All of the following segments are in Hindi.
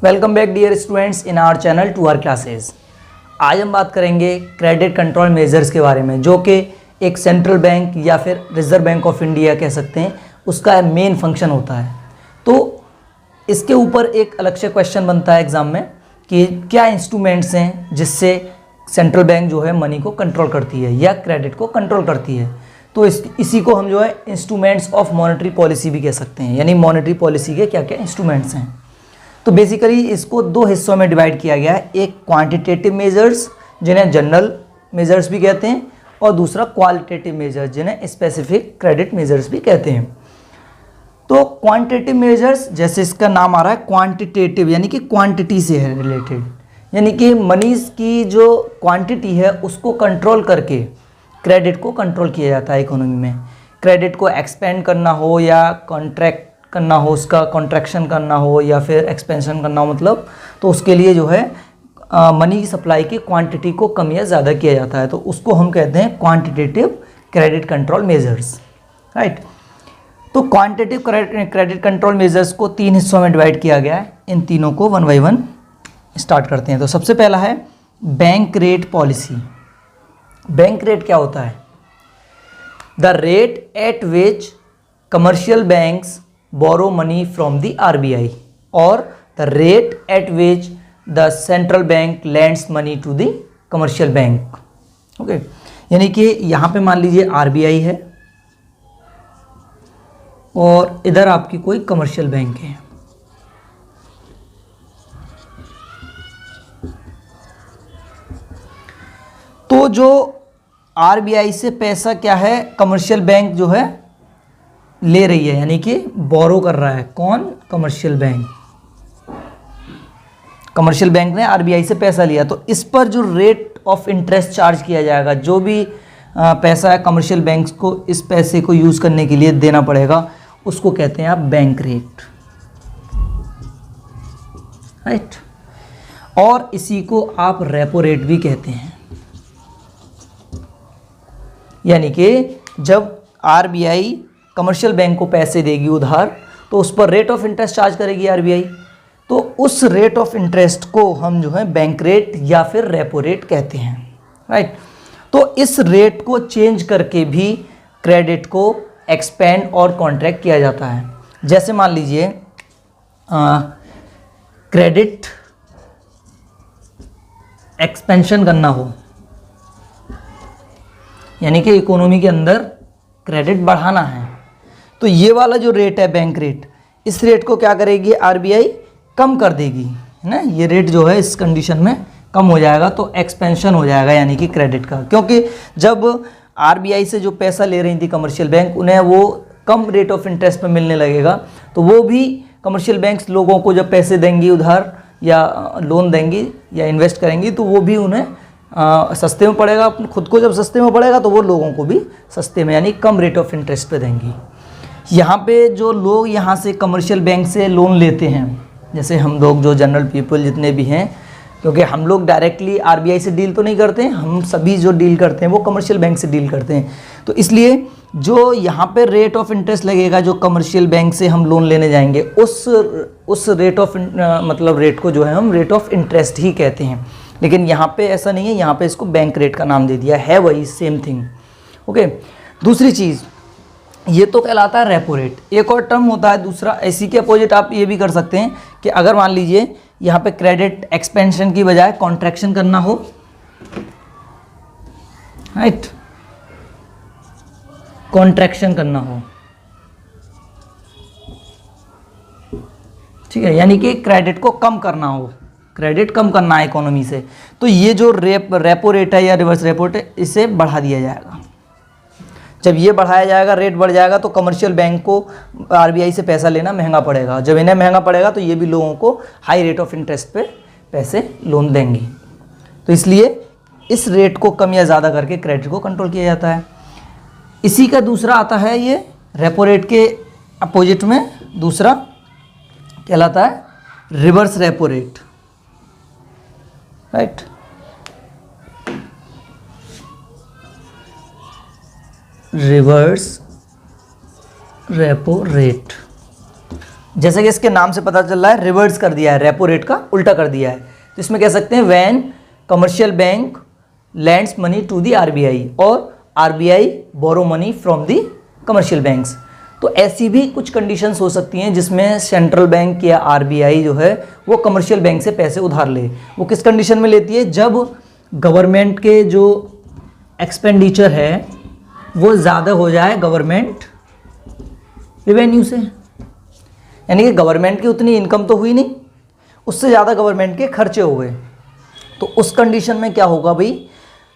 Welcome back dear students in our channel to our classes. आज हम बात करेंगे क्रेडिट कंट्रोल मेजर्स के बारे में, जो कि एक सेंट्रल बैंक या फिर रिजर्व बैंक ऑफ इंडिया कह सकते हैं, उसका मेन फंक्शन होता है। तो इसके ऊपर एक अलग से क्वेश्चन बनता है एग्जाम में कि क्या इंस्ट्रूमेंट्स हैं जिससे सेंट्रल बैंक जो है मनी को कंट्रोल करती है या क्रेडिट को कंट्रोल करती है। तो इसी को हम जो है इंस्ट्रूमेंट्स ऑफ मॉनेटरी पॉलिसी भी कह सकते हैं, यानी मॉनेटरी पॉलिसी के क्या क्या इंस्ट्रूमेंट्स हैं। तो बेसिकली इसको दो हिस्सों में डिवाइड किया गया है, एक क्वांटिटेटिव मेजर्स जिन्हें जनरल मेजर्स भी कहते हैं और दूसरा क्वालिटेटिव मेजर्स जिन्हें स्पेसिफिक क्रेडिट मेजर्स भी कहते हैं। तो क्वांटिटेटिव मेजर्स, जैसे इसका नाम आ रहा है क्वांटिटेटिव, यानी कि क्वांटिटी से है रिलेटेड, यानी कि मनीज की जो क्वांटिटी है उसको कंट्रोल करके क्रेडिट को कंट्रोल किया जाता है इकोनॉमी में। क्रेडिट को एक्सपेंड करना हो या कॉन्ट्रैक्ट करना हो, उसका कॉन्ट्रैक्शन करना हो या फिर एक्सपेंशन करना हो, मतलब तो उसके लिए जो है मनी की सप्लाई की क्वांटिटी को कम या ज़्यादा किया जाता है। तो उसको हम कहते हैं quantitative credit control measures, right. तो क्वांटिटेटिव क्रेडिट कंट्रोल मेजर्स को तीन हिस्सों में डिवाइड किया गया है। इन तीनों को वन बाई वन स्टार्ट करते हैं। तो सबसे पहला है bank rate policy. Bank rate क्या होता है? The rate at which commercial banks borrow money from the RBI or the rate at which the central bank lends money to the commercial bank। Okay, यानी कि यहाँ पे मान लीजिए RBI है और इधर आपकी कोई कमर्शियल बैंक है। तो जो RBI से पैसा क्या है, कमर्शियल बैंक जो है ले रही है, यानी कि बोरो कर रहा है। कौन? Commercial bank. कमर्शियल बैंक ने आरबीआई से पैसा लिया, तो इस पर जो रेट ऑफ इंटरेस्ट चार्ज किया जाएगा, जो भी पैसा है कमर्शियल बैंक्स को इस पैसे को यूज़ करने के लिए देना पड़ेगा, उसको कहते हैं आप बैंक रेट, राइट। और इसी को आप रेपो रेट भी कहते हैं। यानी कि जब आरबीआई कमर्शियल बैंक को पैसे देगी उधार, तो उस पर रेट ऑफ इंटरेस्ट चार्ज करेगी आरबीआई। तो उस रेट ऑफ इंटरेस्ट को हम जो है बैंक रेट या फिर रेपो रेट कहते हैं, राइट। तो इस रेट को चेंज करके भी क्रेडिट को एक्सपेंड और कॉन्ट्रैक्ट किया जाता है। जैसे मान लीजिए क्रेडिट एक्सपेंशन करना हो, यानी कि इकोनॉमी के अंदर क्रेडिट बढ़ाना है, तो ये वाला जो रेट है बैंक रेट, इस रेट को क्या करेगी आरबीआई? कम कर देगी, है ना। ये रेट जो है इस कंडीशन में कम हो जाएगा, तो एक्सपेंशन हो जाएगा यानी कि क्रेडिट का। क्योंकि जब आरबीआई से जो पैसा ले रही थी कमर्शियल बैंक, उन्हें वो कम रेट ऑफ इंटरेस्ट पे मिलने लगेगा, तो वो भी कमर्शियल बैंक्स लोगों को जब पैसे देंगी उधार या लोन देंगी या इन्वेस्ट करेंगी, तो वो भी उन्हें सस्ते में पड़ेगा। खुद को जब सस्ते में पड़ेगा तो वो लोगों को भी सस्ते में, यानी कम रेट ऑफ इंटरेस्ट पे देंगी। यहाँ पे जो लोग यहाँ से कमर्शियल बैंक से लोन लेते हैं, जैसे हम लोग जो जनरल पीपल जितने भी हैं, क्योंकि हम लोग डायरेक्टली आरबीआई से डील तो नहीं करते हैं, हम सभी जो डील करते हैं वो कमर्शियल बैंक से डील करते हैं। तो इसलिए जो यहाँ पे रेट ऑफ इंटरेस्ट लगेगा, जो कमर्शियल बैंक से हम लोन लेने जाएंगे, उस रेट ऑफ मतलब रेट को जो है हम रेट ऑफ इंटरेस्ट ही कहते हैं। लेकिन यहाँ पे ऐसा नहीं है, यहाँ पे इसको बैंक रेट का नाम दे दिया है, वही सेम थिंग। ओके, दूसरी चीज़ ये तो कहलाता है रेपो रेट। एक और टर्म होता है दूसरा, इसी के अपोजिट आप ये भी कर सकते हैं कि अगर मान लीजिए यहाँ पे क्रेडिट एक्सपेंशन की बजाय कॉन्ट्रैक्शन करना हो, राइट, कॉन्ट्रैक्शन करना हो, ठीक है, यानी कि क्रेडिट को कम करना हो, क्रेडिट कम करना है इकोनॉमी से, तो ये जो रेपो रेट है या रिवर्स रेपो रेट है, इसे बढ़ा दिया जाएगा। जब ये बढ़ाया जाएगा, रेट बढ़ जाएगा, तो कमर्शियल बैंक को आरबीआई से पैसा लेना महंगा पड़ेगा। जब इन्हें महंगा पड़ेगा तो ये भी लोगों को हाई रेट ऑफ इंटरेस्ट पे पैसे लोन देंगी। तो इसलिए इस रेट को कम या ज़्यादा करके क्रेडिट को कंट्रोल किया जाता है। इसी का दूसरा आता है, ये रेपो रेट के अपोजिट में दूसरा कहलाता है reverse repo rate, right. Reverse repo rate, जैसे कि इसके नाम से पता चल रहा है रिवर्स कर दिया है, रेपो रेट का उल्टा कर दिया है। तो इसमें कह सकते हैं when commercial bank lends money to the RBI और RBI borrow money from the commercial banks. तो ऐसी भी कुछ कंडीशंस हो सकती हैं जिसमें सेंट्रल बैंक या आरबीआई जो है वो कमर्शियल बैंक से पैसे उधार ले। वो किस कंडीशन में लेती है? जब गवर्नमेंट के जो एक्सपेंडिचर है वो ज़्यादा हो जाए गवर्नमेंट रेवेन्यू से, यानी कि गवर्नमेंट की उतनी इनकम तो हुई नहीं, उससे ज़्यादा गवर्नमेंट के खर्चे हो गए। तो उस कंडीशन में क्या होगा भाई,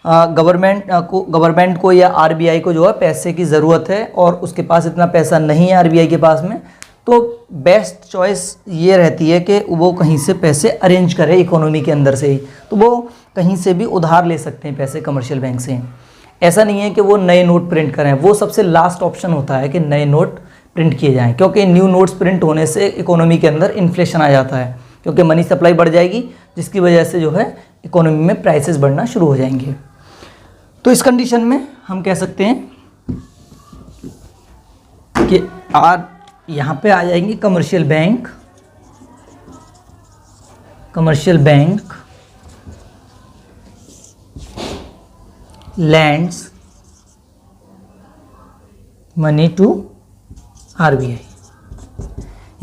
गवर्नमेंट को या आरबीआई को जो है पैसे की ज़रूरत है और उसके पास इतना पैसा नहीं है आरबीआई के पास में, तो बेस्ट चॉइस ये रहती है कि वो कहीं से पैसे अरेंज करे इकोनॉमी के अंदर से ही। तो वो कहीं से भी उधार ले सकते हैं पैसे कमर्शियल बैंक से। ऐसा नहीं है कि वो नए नोट प्रिंट करें, वो सबसे लास्ट ऑप्शन होता है कि नए नोट प्रिंट किए जाएं, क्योंकि न्यू नोट्स प्रिंट होने से इकोनॉमी के अंदर इन्फ्लेशन आ जाता है, क्योंकि मनी सप्लाई बढ़ जाएगी, जिसकी वजह से जो है इकोनॉमी में प्राइसेस बढ़ना शुरू हो जाएंगे। तो इस कंडीशन में हम कह सकते हैं कि यहाँ पे आ जाएंगी commercial bank lends money to RBI,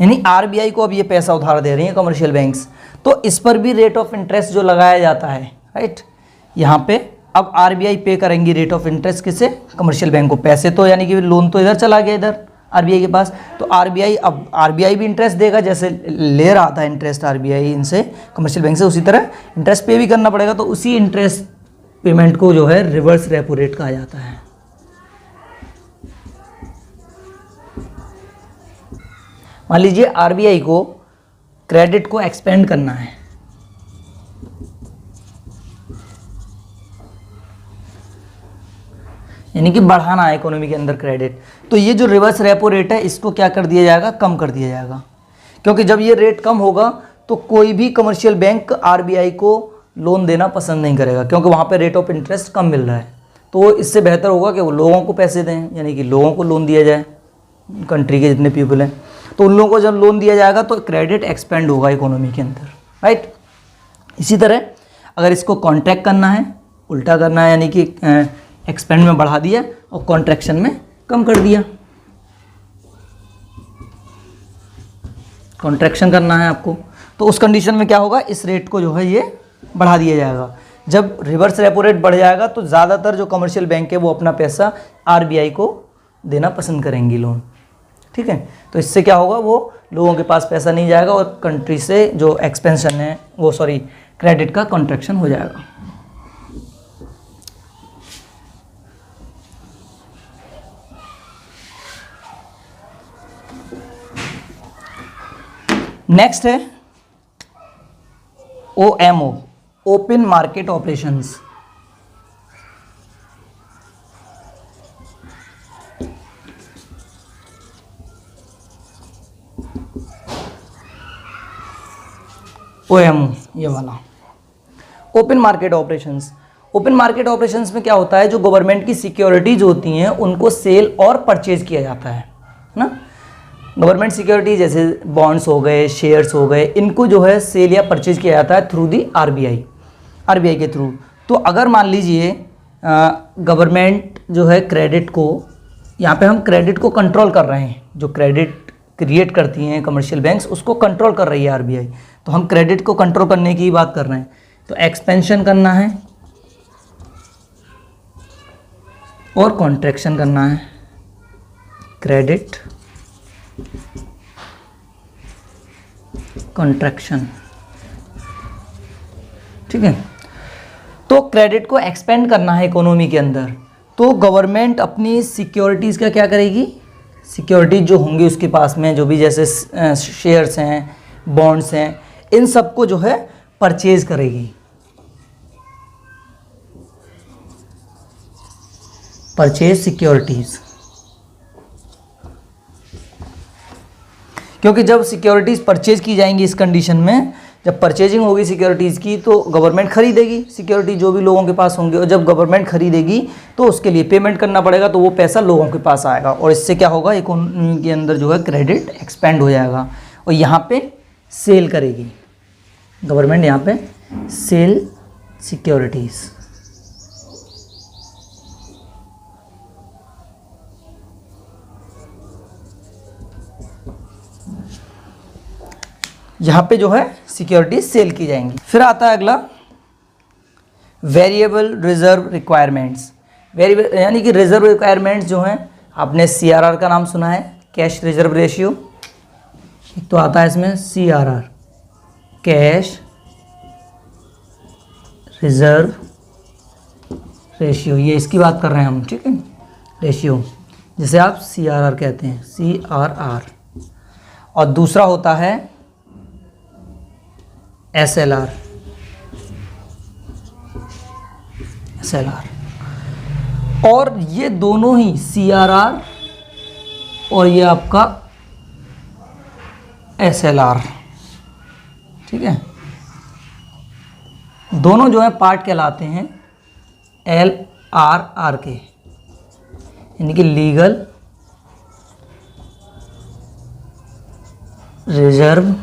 यानी आरबीआई को अब ये पैसा उधार दे रही है कमर्शियल बैंक्स। तो इस पर भी रेट ऑफ इंटरेस्ट जो लगाया जाता है, राइट, यहाँ पे अब आरबीआई पे करेंगी रेट ऑफ इंटरेस्ट किसे? कमर्शियल बैंक को। पैसे तो यानी कि लोन तो इधर चला गया इधर आरबीआई के पास, तो आरबीआई भी इंटरेस्ट देगा, जैसे ले रहा था इंटरेस्ट आरबीआई इनसे कमर्शियल बैंक से, उसी तरह इंटरेस्ट पे भी करना पड़ेगा। तो उसी इंटरेस्ट पेमेंट को जो है रिवर्स रेपो रेट कहा जाता है। मान लीजिए आरबीआई को क्रेडिट को एक्सपेंड करना है, यानी कि बढ़ाना है इकोनॉमी के अंदर क्रेडिट, तो ये जो रिवर्स रेपो रेट है इसको क्या कर दिया जाएगा? कम कर दिया जाएगा। क्योंकि जब ये रेट कम होगा तो कोई भी कमर्शियल बैंक आरबीआई को लोन देना पसंद नहीं करेगा, क्योंकि वहाँ पे रेट ऑफ इंटरेस्ट कम मिल रहा है। तो इससे बेहतर होगा कि वो लोगों को पैसे दें, यानी कि लोगों को लोन दिया जाए, कंट्री के जितने पीपल हैं, तो उन लोगों को जब लोन दिया जाएगा तो क्रेडिट एक्सपेंड होगा इकोनॉमी के अंदर, राइट। इसी तरह अगर इसको कॉन्ट्रैक्ट करना है, उल्टा करना है, यानी कि एक्सपेंड में बढ़ा दिया और कॉन्ट्रैक्शन में कम कर दिया, कॉन्ट्रैक्शन करना है आपको, तो उस कंडीशन में क्या होगा? इस रेट को जो है ये बढ़ा दिया जाएगा। जब रिवर्स रेपो रेट बढ़ जाएगा तो ज़्यादातर जो कमर्शियल बैंक है वो अपना पैसा आरबीआई को देना पसंद करेंगी लोन, ठीक है। तो इससे क्या होगा? वो लोगों के पास पैसा नहीं जाएगा और कंट्री से जो एक्सपेंशन है वो क्रेडिट का कॉन्ट्रैक्शन हो जाएगा। नेक्स्ट है OMO, open market operations. OMO ये वाला open market operations. Open market operations में क्या होता है? जो गवर्नमेंट की सिक्योरिटीज होती हैं उनको सेल और परचेज किया जाता है ना। गवर्नमेंट सिक्योरिटी जैसे बॉन्ड्स हो गए, शेयर्स हो गए, इनको जो है सेल या परचेज किया जाता है थ्रू दी आरबीआई के थ्रू। तो अगर मान लीजिए गवर्नमेंट जो है क्रेडिट को, यहाँ पे हम क्रेडिट को कंट्रोल कर रहे हैं, जो क्रेडिट क्रिएट करती हैं कमर्शियल बैंक्स उसको कंट्रोल कर रही है आरबीआई, तो हम क्रेडिट को कंट्रोल करने की बात कर रहे हैं। तो एक्सपेंशन करना है और कॉन्ट्रैक्शन करना है, क्रेडिट कॉन्ट्रैक्शन, ठीक है। तो क्रेडिट को एक्सपेंड करना है इकोनॉमी के अंदर, तो गवर्नमेंट अपनी सिक्योरिटीज़ का क्या करेगी? सिक्योरिटीज जो होंगी उसके पास में, जो भी जैसे शेयर्स हैं, बॉन्ड्स हैं, इन सबको जो है परचेज करेगी, परचेज सिक्योरिटीज़। क्योंकि जब सिक्योरिटीज़ परचेज की जाएंगी इस कंडीशन में, जब परचेजिंग होगी सिक्योरिटीज़ की तो गवर्नमेंट खरीदेगी सिक्योरिटी जो भी लोगों के पास होंगे, और जब गवर्नमेंट खरीदेगी तो उसके लिए पेमेंट करना पड़ेगा, तो वो पैसा लोगों के पास आएगा और इससे क्या होगा? इकोनॉमी के अंदर जो है क्रेडिट एक्सपेंड हो जाएगा और यहाँ पे सेल करेगी गवर्नमेंट, यहाँ पे सेल सिक्योरिटीज़। यहाँ पे जो है सिक्योरिटीज सेल की जाएंगी। फिर आता है अगला वेरिएबल रिजर्व रिक्वायरमेंट्स। वेरिएबल यानी कि रिजर्व रिक्वायरमेंट्स जो हैं, आपने CRR का नाम सुना है, कैश रिजर्व रेशियो। तो आता है इसमें CRR, कैश रिजर्व रेशियो, ये इसकी बात कर रहे हैं हम, ठीक है, रेशियो जिसे आप CRR कहते हैं, CRR। और दूसरा होता है SLR, और ये दोनों ही CRR और ये आपका SLR, ठीक है, दोनों जो है पार्ट कहलाते हैं LRR के, यानी कि लीगल रिजर्व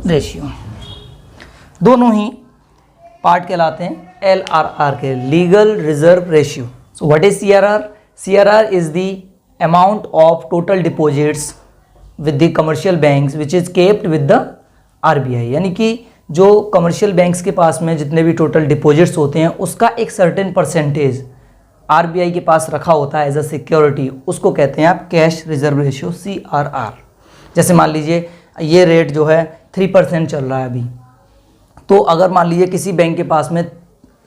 रेशियो। दोनों ही पार्ट कहलाते हैं LRR के, legal reserve ratio. So what is CRR? CRR is the amount of total deposits with the commercial banks which is kept with the RBI, यानी कि जो कमर्शियल बैंक्स के पास में जितने भी टोटल डिपॉजिट्स होते हैं उसका एक सर्टेन परसेंटेज RBI के पास रखा होता है एज अ सिक्योरिटी, उसको कहते हैं आप कैश रिजर्व रेशियो, CRR। जैसे मान लीजिए ये रेट जो है 3% चल रहा है अभी, तो अगर मान लीजिए किसी बैंक के पास में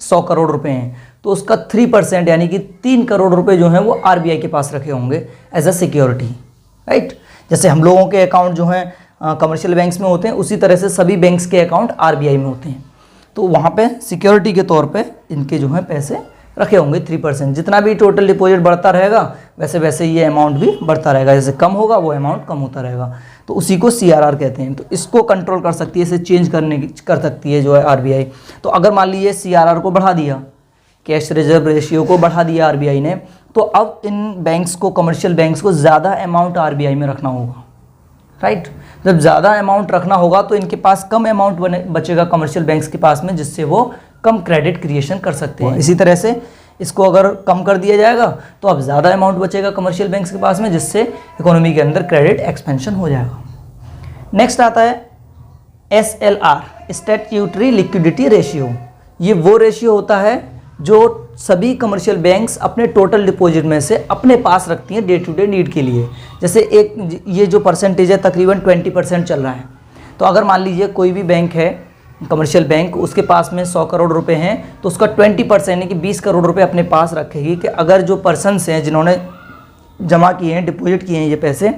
100 करोड़ रुपए हैं तो उसका 3% यानी कि 3 करोड़ रुपए जो हैं वो RBI के पास रखे होंगे एज अ सिक्योरिटी, राइट। जैसे हम लोगों के अकाउंट जो हैं कमर्शियल बैंक्स में होते हैं, उसी तरह से सभी बैंक्स के अकाउंट RBI में होते हैं, तो वहाँ पे सिक्योरिटी के तौर पे इनके जो हैं पैसे रखे होंगे 3%। जितना भी टोटल डिपॉजिट बढ़ता रहेगा वैसे वैसे ये अमाउंट भी बढ़ता रहेगा, जैसे कम होगा वो अमाउंट कम होता रहेगा, तो उसी को CRR कहते हैं। तो इसको कंट्रोल कर सकती है, इसे चेंज कर सकती है जो है RBI। तो अगर मान लीजिए CRR को बढ़ा दिया, कैश रिजर्व रेशियो को बढ़ा दिया RBI ने, तो अब इन बैंक्स को, कमर्शियल बैंक्स को ज़्यादा अमाउंट RBI में रखना होगा, राइट। जब ज़्यादा अमाउंट रखना होगा तो इनके पास कम अमाउंट बचेगा कमर्शियल बैंक्स के पास में, जिससे वो कम क्रेडिट क्रिएशन कर सकते हैं। इसी तरह से इसको अगर कम कर दिया जाएगा तो अब ज़्यादा अमाउंट बचेगा कमर्शियल बैंक्स के पास में, जिससे इकोनॉमी के अंदर क्रेडिट एक्सपेंशन हो जाएगा। नेक्स्ट आता है SLR, स्टैट्यूटरी लिक्विडिटी रेशियो। ये वो रेशियो होता है जो सभी कमर्शियल बैंक्स अपने टोटल डिपॉजिट में से अपने पास रखती हैं डे टू डे नीड के लिए। जैसे एक ये जो परसेंटेज है तकरीबन 20% चल रहा है, तो अगर मान लीजिए कोई भी बैंक है कमर्शियल बैंक, उसके पास में 100 करोड़ रुपए हैं, तो उसका 20% यानी कि 20 करोड़ रुपए अपने पास रखेगी कि अगर जो पर्सन्स हैं जिन्होंने जमा किए हैं, डिपॉजिट किए हैं ये पैसे,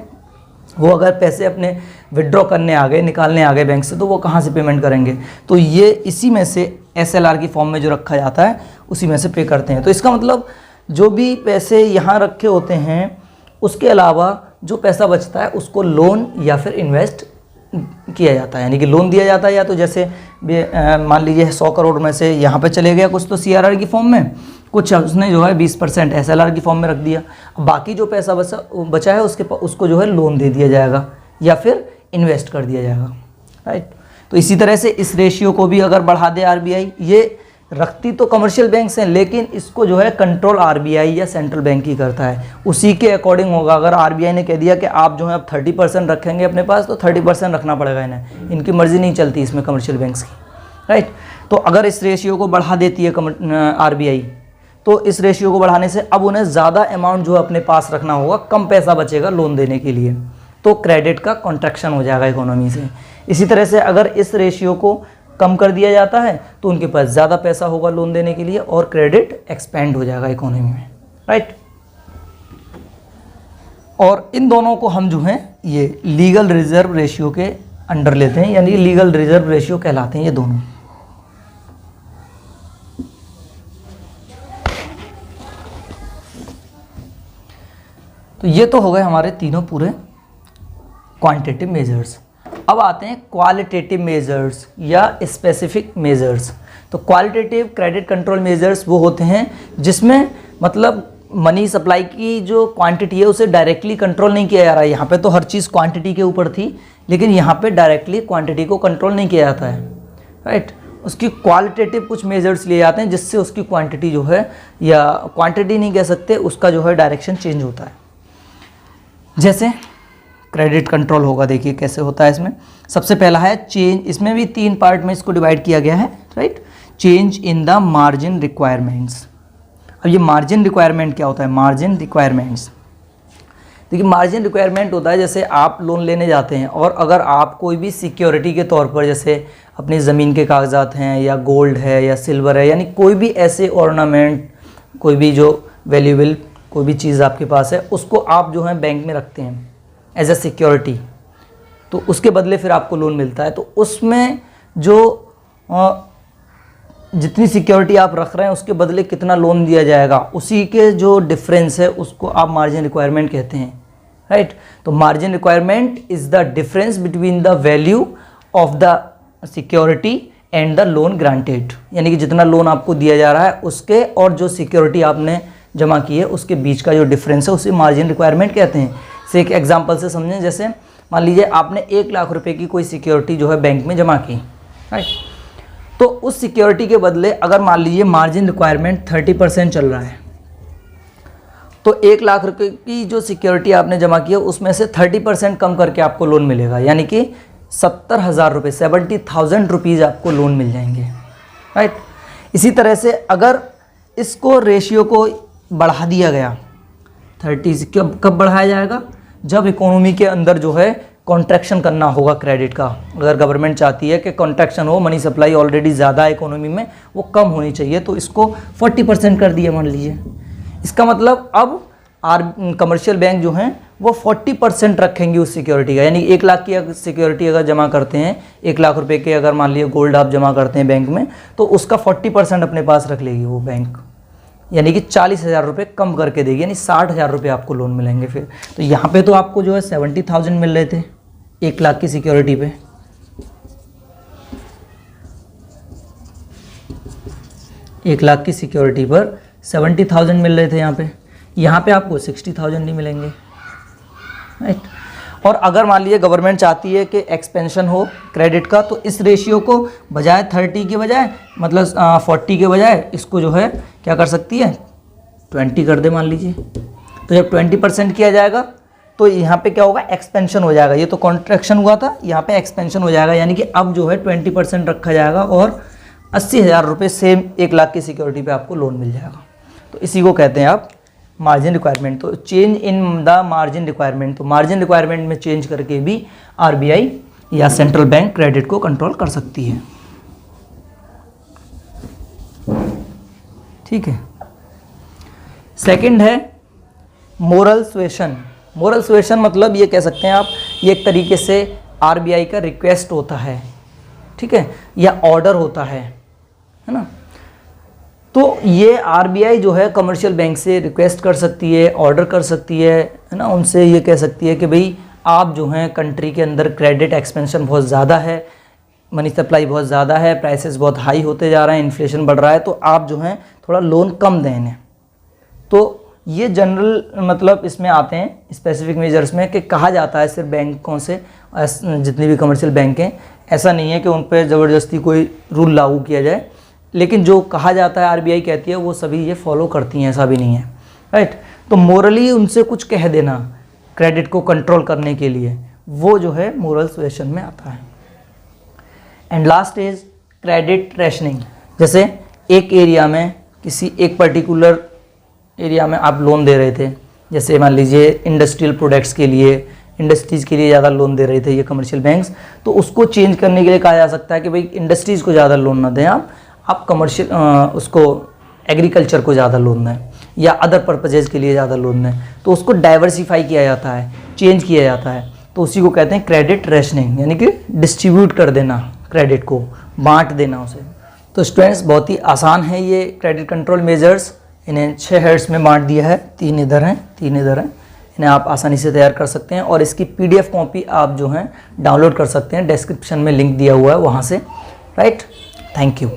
वो अगर पैसे अपने विड्रॉ करने आ गए, निकालने आ गए बैंक से, तो वो कहाँ से पेमेंट करेंगे। तो ये इसी में से SLR की फॉर्म में जो रखा जाता है उसी में से पे करते हैं। तो इसका मतलब जो भी पैसे यहाँ रखे होते हैं उसके अलावा जो पैसा बचता है उसको लोन या फिर इन्वेस्ट किया जाता है, यानी कि लोन दिया जाता है, या तो जैसे मान लीजिए 100 करोड़ में से यहाँ पे चले गया कुछ तो CRR की फॉर्म में, कुछ उसने जो है 20% SLR की फॉर्म में रख दिया, बाकी जो पैसा बचा है उसको जो है लोन दे दिया जाएगा या फिर इन्वेस्ट कर दिया जाएगा, राइट। तो इसी तरह से इस रेशियो को भी अगर बढ़ा दे RBI, ये रखती तो कमर्शियल बैंक्स हैं लेकिन इसको जो है कंट्रोल RBI या सेंट्रल बैंक ही करता है, उसी के अकॉर्डिंग होगा। अगर RBI ने कह दिया कि आप जो है अब 30% रखेंगे अपने पास, तो 30% रखना पड़ेगा इन्हें, इनकी मर्जी नहीं चलती इसमें कमर्शियल बैंक्स की, राइट। तो अगर इस रेशियो को बढ़ा देती है RBI, तो इस रेशियो को बढ़ाने से अब उन्हें ज़्यादा अमाउंट जो है अपने पास रखना होगा, कम पैसा बचेगा लोन देने के लिए, तो क्रेडिट का कॉन्ट्रैक्शन हो जाएगा इकोनॉमी से। इसी तरह से अगर इस रेशियो को कम कर दिया जाता है तो उनके पास ज़्यादा पैसा होगा लोन देने के लिए और क्रेडिट एक्सपेंड हो जाएगा इकोनॉमी में, राइट। और इन दोनों को हम जो हैं ये लीगल रिजर्व रेशियो के अंडर लेते हैं, यानी लीगल रिजर्व रेशियो कहलाते हैं ये दोनों। तो ये तो हो गए हमारे तीनों पूरे क्वांटिटेटिव मेजर्स। अब आते हैं क्वालिटेटिव मेजर्स या स्पेसिफिक मेजर्स। तो क्वालिटेटिव क्रेडिट कंट्रोल मेजर्स वो होते हैं जिसमें मतलब मनी सप्लाई की जो क्वांटिटी है उसे डायरेक्टली कंट्रोल नहीं किया जा रहा है। यहाँ पे तो हर चीज़ क्वांटिटी के ऊपर थी, लेकिन यहाँ पे डायरेक्टली क्वांटिटी को कंट्रोल नहीं किया जाता है, राइट। उसकी क्वालिटेटिव कुछ मेजर्स लिए जाते हैं जिससे उसकी क्वांटिटी जो है, या क्वांटिटी नहीं कह सकते, उसका जो है डायरेक्शन चेंज होता है। जैसे क्रेडिट कंट्रोल होगा, देखिए कैसे होता है। इसमें सबसे पहला है चेंज, इसमें भी 3 पार्ट में इसको डिवाइड किया गया है, right. Change in the margin requirements. अब ये मार्जिन रिक्वायरमेंट क्या होता है? मार्जिन रिक्वायरमेंट्स, देखिए मार्जिन रिक्वायरमेंट होता है जैसे आप लोन लेने जाते हैं और अगर आप कोई भी सिक्योरिटी के तौर पर, जैसे अपनी ज़मीन के कागजात हैं या गोल्ड है या सिल्वर है, यानी कोई भी ऐसे ऑर्नामेंट, कोई भी जो वैल्यूएबल कोई भी चीज़ आपके पास है, उसको आप जो है बैंक में रखते हैं एज ए सिक्योरिटी, तो उसके बदले फिर आपको लोन मिलता है। तो उसमें जो जितनी सिक्योरिटी आप रख रहे हैं उसके बदले कितना लोन दिया जाएगा, उसी के जो डिफरेंस है उसको आप मार्जिन रिक्वायरमेंट कहते हैं, राइट। तो margin requirement is the difference between the value of the security and the loan granted, यानी कि जितना लोन आपको दिया जा रहा है उसके और जो सिक्योरिटी आपने जमा की है उसके बीच का जो डिफरेंस है उसे मार्जिन रिक्वायरमेंट कहते हैं। से एक एग्जांपल से समझें, जैसे मान लीजिए आपने 1 लाख रुपए की कोई सिक्योरिटी जो है बैंक में जमा की, राइट। तो उस सिक्योरिटी के बदले अगर मान लीजिए मार्जिन रिक्वायरमेंट 30% चल रहा है, तो 1 लाख रुपए की जो सिक्योरिटी आपने जमा की है उसमें से 30% कम करके आपको लोन मिलेगा, यानी कि 70,000 रुपये, 70,000 रुपीज़ आपको लोन मिल जाएंगे, राइट। इसी तरह से अगर इसको रेशियो को बढ़ा दिया गया 30 से, कब बढ़ाया जाएगा? जब इकोनॉमी के अंदर जो है कॉन्ट्रैक्शन करना होगा क्रेडिट का। अगर गवर्नमेंट चाहती है कि कॉन्ट्रैक्शन हो, मनी सप्लाई ऑलरेडी ज़्यादा है इकोनॉमी में, वो कम होनी चाहिए, तो इसको 40% कर दिया मान लीजिए। इसका मतलब अब कमर्शियल बैंक जो हैं वो 40% रखेंगे उस सिक्योरिटी का, यानी 1 लाख की सिक्योरिटी अगर जमा करते हैं, 1 लाख रुपए के अगर मान लीजिए गोल्ड आप जमा करते हैं बैंक में, तो उसका 40% अपने पास रख लेगी वो बैंक, यानी कि 40,000 रुपये कम करके देगी, यानी 60,000 रुपये आपको लोन मिलेंगे फिर। तो यहाँ पे तो आपको जो है 70,000 मिल रहे थे 1 लाख की सिक्योरिटी पे, 1 लाख की सिक्योरिटी पर 70,000 मिल रहे थे यहाँ पे आपको 60,000 नहीं मिलेंगे, राइट। और अगर मान लीजिए गवर्नमेंट चाहती है कि एक्सपेंशन हो क्रेडिट का, तो इस रेशियो को बजाय 30 के बजाय, मतलब 40 के बजाय, इसको जो है क्या कर सकती है, 20 कर दे मान लीजिए। तो जब 20% किया जाएगा तो यहाँ पे क्या होगा, एक्सपेंशन हो जाएगा। ये तो कॉन्ट्रैक्शन हुआ था, यहाँ पे एक्सपेंशन हो जाएगा, यानी कि अब जो है 20% रखा जाएगा और 80,000 रुपये सेम 1 लाख की सिक्योरिटी पे आपको लोन मिल जाएगा। तो इसी को कहते हैं आप मार्जिन रिक्वायरमेंट। तो change in the margin requirement, तो मार्जिन रिक्वायरमेंट में चेंज करके भी आरबीआई या सेंट्रल बैंक क्रेडिट को कंट्रोल कर सकती है, ठीक है। सेकंड है मोरल सुएशन। मोरल सुएशन मतलब ये कह सकते हैं आप, ये एक तरीके से आरबीआई का रिक्वेस्ट होता है, ठीक है, या ऑर्डर होता है ना। तो ये आरबीआई जो है कमर्शियल बैंक से रिक्वेस्ट कर सकती है, ऑर्डर कर सकती है ना, उनसे ये कह सकती है कि भाई आप जो हैं कंट्री के अंदर क्रेडिट एक्सपेंशन बहुत ज़्यादा है, मनी सप्लाई बहुत ज़्यादा है, प्राइसेस बहुत हाई होते जा रहे हैं, इन्फ्लेशन बढ़ रहा है, तो आप जो हैं थोड़ा लोन कम दें इन्हें। तो ये जनरल मतलब इसमें आते हैं स्पेसिफिक मेजर्स में, कि कहा जाता है सिर्फ बैंकों से, जितनी भी कमर्शियल बैंक हैं, ऐसा नहीं है कि उन पर ज़बरदस्ती कोई रूल लागू किया जाए, लेकिन जो कहा जाता है आरबीआई कहती है वो सभी ये फॉलो करती हैं, ऐसा भी नहीं है, राइट। तो मोरली उनसे कुछ कह देना क्रेडिट को कंट्रोल करने के लिए, वो जो है मोरल सुएशन में आता है। And last is credit rationing. जैसे एक एरिया में, किसी एक पर्टिकुलर एरिया में आप लोन दे रहे थे, जैसे मान लीजिए इंडस्ट्रियल प्रोडक्ट्स के लिए, इंडस्ट्रीज़ के लिए ज़्यादा लोन दे रहे थे ये कमर्शियल बैंक्स, तो उसको चेंज करने के लिए कहा जा सकता है कि भाई इंडस्ट्रीज़ को ज़्यादा लोन ना दें आप कमर्शियल उसको एग्रीकल्चर को ज़्यादा लोन दें या अदर पर्पजेज़ के लिए ज़्यादा लोन दें। तो उसको डाइवर्सिफाई किया जाता है, चेंज किया जाता है, तो उसी को कहते हैं क्रेडिट रैशनिंग, यानी कि डिस्ट्रीब्यूट कर देना, क्रेडिट को बांट देना उसे। तो स्टूडेंट्स बहुत ही आसान है ये क्रेडिट कंट्रोल मेजर्स, इन्हें 6 हेड्स में बांट दिया है, 3 इधर हैं 3 इधर हैं, इन्हें आप आसानी से तैयार कर सकते हैं और इसकी PDF कॉपी आप जो हैं डाउनलोड कर सकते हैं, डिस्क्रिप्शन में लिंक दिया हुआ है वहाँ से, राइट। Thank you.